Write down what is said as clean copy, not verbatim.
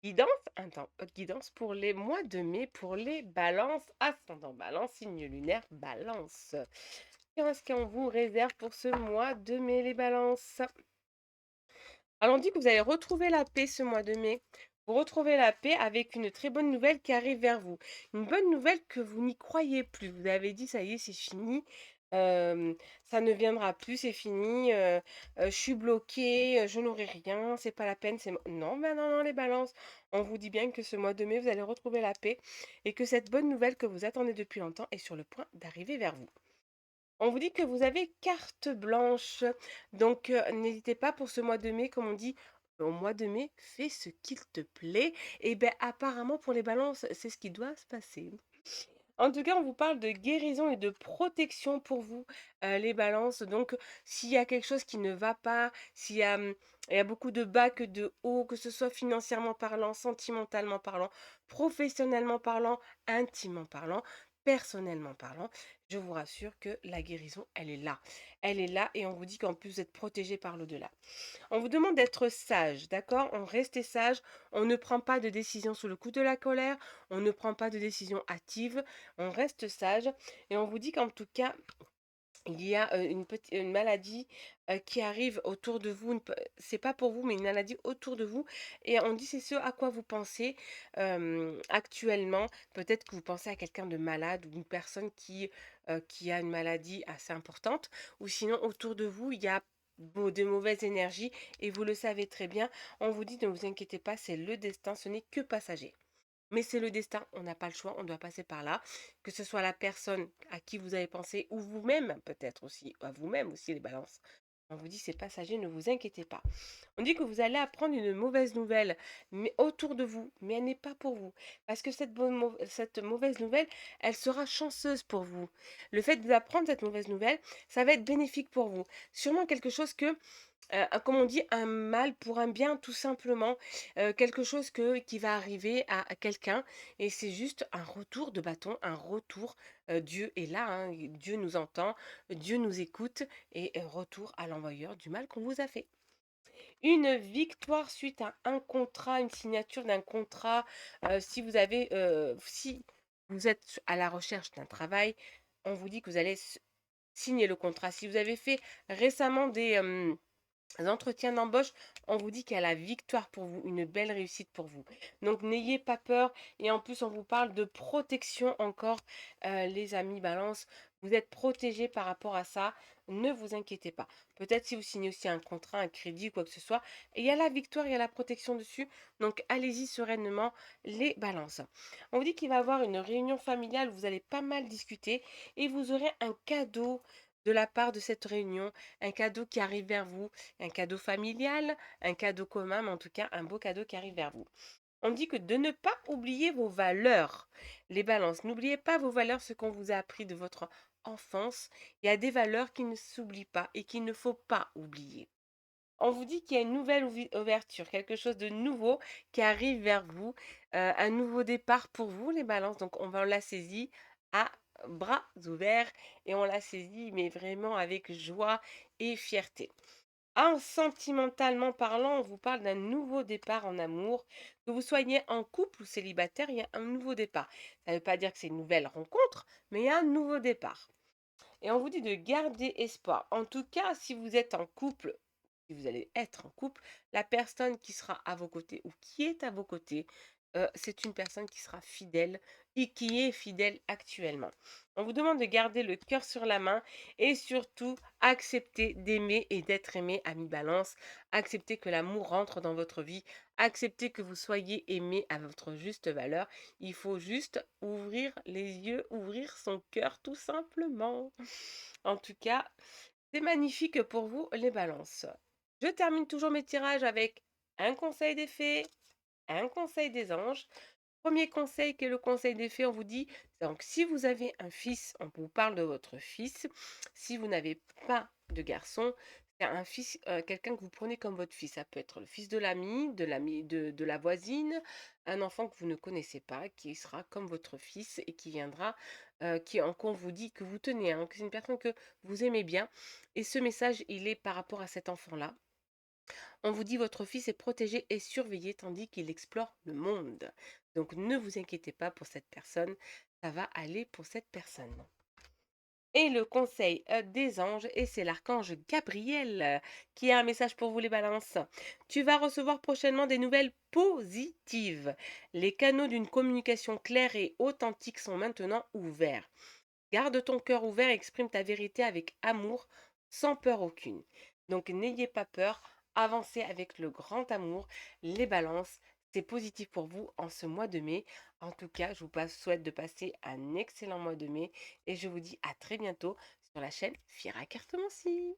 Guidance, attends, guidance pour les mois de mai, pour les balances, ascendant balance, signe lunaire, balance. Qu'est-ce qu'on vous réserve pour ce mois de mai, les balances? Alors, on dit que vous allez retrouver la paix ce mois de mai. Vous retrouvez la paix avec une très bonne nouvelle qui arrive vers vous. Une bonne nouvelle que vous n'y croyez plus. Vous avez dit, ça y est, c'est fini. euh, Ça ne viendra plus, c'est fini. Je suis bloquée, je n'aurai rien, c'est pas la peine. Non, ben non, non, les balances. On vous dit bien que ce mois de mai, vous allez retrouver la paix et que cette bonne nouvelle que vous attendez depuis longtemps est sur le point d'arriver vers vous. On vous dit que vous avez carte blanche. Donc, n'hésitez pas pour ce mois de mai, comme on dit, au mois de mai, fais ce qu'il te plaît. Et bien, apparemment, pour les balances, c'est ce qui doit se passer. En tout cas, on vous parle de guérison et de protection pour vous, les balances. Donc, s'il y a quelque chose qui ne va pas, il y a beaucoup de bas que de haut, que ce soit financièrement parlant, sentimentalement parlant, professionnellement parlant, intimement parlant, personnellement parlant, je vous rassure que la guérison, elle est là. Elle est là et on vous dit qu'en plus, vous êtes protégé par l'au-delà. On vous demande d'être sage, d'accord? On reste sage, on ne prend pas de décision sous le coup de la colère, on ne prend pas de décision hâtive, on reste sage et on vous dit qu'en tout cas, il y a une maladie qui arrive autour de vous. C'est pas pour vous, mais une maladie autour de vous. Et on dit c'est ce à quoi vous pensez actuellement. Peut-être que vous pensez à quelqu'un de malade ou une personne qui a une maladie assez importante. Ou sinon, autour de vous, il y a de mauvaises énergies et vous le savez très bien. On vous dit ne vous inquiétez pas, c'est le destin, ce n'est que passager. Mais c'est le destin, on n'a pas le choix, on doit passer par là. Que ce soit la personne à qui vous avez pensé, ou vous-même peut-être aussi, à vous-même aussi les balances. On vous dit c'est passager, ne vous inquiétez pas. On dit que vous allez apprendre une mauvaise nouvelle, mais autour de vous, mais elle n'est pas pour vous. Parce que cette mauvaise nouvelle, elle sera chanceuse pour vous. Le fait d'apprendre cette mauvaise nouvelle, ça va être bénéfique pour vous. Sûrement quelque chose que comme on dit, un mal pour un bien, tout simplement. Quelque chose qui va arriver à quelqu'un et c'est juste un retour de bâton, un retour. Dieu est là, hein, Dieu nous entend, Dieu nous écoute et retour à l'envoyeur du mal qu'on vous a fait. Une victoire suite à un contrat, une signature d'un contrat. Si vous êtes à la recherche d'un travail, on vous dit que vous allez signer le contrat. Si vous avez fait récemment des entretiens d'embauche, on vous dit qu'il y a la victoire pour vous, une belle réussite pour vous. Donc n'ayez pas peur et en plus on vous parle de protection encore, les amis balance. Vous êtes protégés par rapport à ça, ne vous inquiétez pas. Peut-être si vous signez aussi un contrat, un crédit, quoi que ce soit, il y a la victoire, il y a la protection dessus. Donc allez-y sereinement les balances. On vous dit qu'il va y avoir une réunion familiale où vous allez pas mal discuter et vous aurez un cadeau de la part de cette réunion, un cadeau qui arrive vers vous, un cadeau familial, un cadeau commun, mais en tout cas un beau cadeau qui arrive vers vous. On dit que de ne pas oublier vos valeurs. Les balances, n'oubliez pas vos valeurs, ce qu'on vous a appris de votre enfance. Il y a des valeurs qui ne s'oublient pas et qu'il ne faut pas oublier. On vous dit qu'il y a une nouvelle ouverture, quelque chose de nouveau qui arrive vers vous, un nouveau départ pour vous, les balances. Donc on l'a saisi à bras ouverts et on l'a saisi, mais vraiment avec joie et fierté. Sentimentalement parlant, on vous parle d'un nouveau départ en amour. Que vous soyez en couple ou célibataire, il y a un nouveau départ. Ça ne veut pas dire que c'est une nouvelle rencontre, mais il y a un nouveau départ. Et on vous dit de garder espoir. En tout cas, si vous êtes en couple, si vous allez être en couple, la personne qui sera à vos côtés ou qui est à vos côtés, c'est une personne qui sera fidèle et qui est fidèle actuellement. On vous demande de garder le cœur sur la main et surtout accepter d'aimer et d'être aimé, ami balance. Accepter que l'amour rentre dans votre vie. Accepter que vous soyez aimé à votre juste valeur. Il faut juste ouvrir les yeux, ouvrir son cœur tout simplement. En tout cas, c'est magnifique pour vous les balances. Je termine toujours mes tirages avec un conseil des fées, un conseil des anges. Premier conseil qui est le conseil des fées, on vous dit, donc si vous avez un fils, on vous parle de votre fils. Si vous n'avez pas de garçon, c'est un fils, quelqu'un que vous prenez comme votre fils. Ça peut être le fils de la voisine, un enfant que vous ne connaissez pas, qui sera comme votre fils et qui viendra, qu'on vous dit que vous tenez, hein, que c'est une personne que vous aimez bien. Et ce message, il est par rapport à cet enfant-là. On vous dit votre fils est protégé et surveillé tandis qu'il explore le monde. Donc ne vous inquiétez pas pour cette personne, ça va aller pour cette personne. Et le conseil des anges, et c'est l'archange Gabriel qui a un message pour vous les balances. Tu vas recevoir prochainement des nouvelles positives. Les canaux d'une communication claire et authentique sont maintenant ouverts. Garde ton cœur ouvert et exprime ta vérité avec amour, sans peur aucune. Donc n'ayez pas peur, avancez avec le grand amour. Les balances, c'est positif pour vous en ce mois de mai. En tout cas, je vous souhaite de passer un excellent mois de mai et je vous dis à très bientôt sur la chaîne Fira Cartomancie.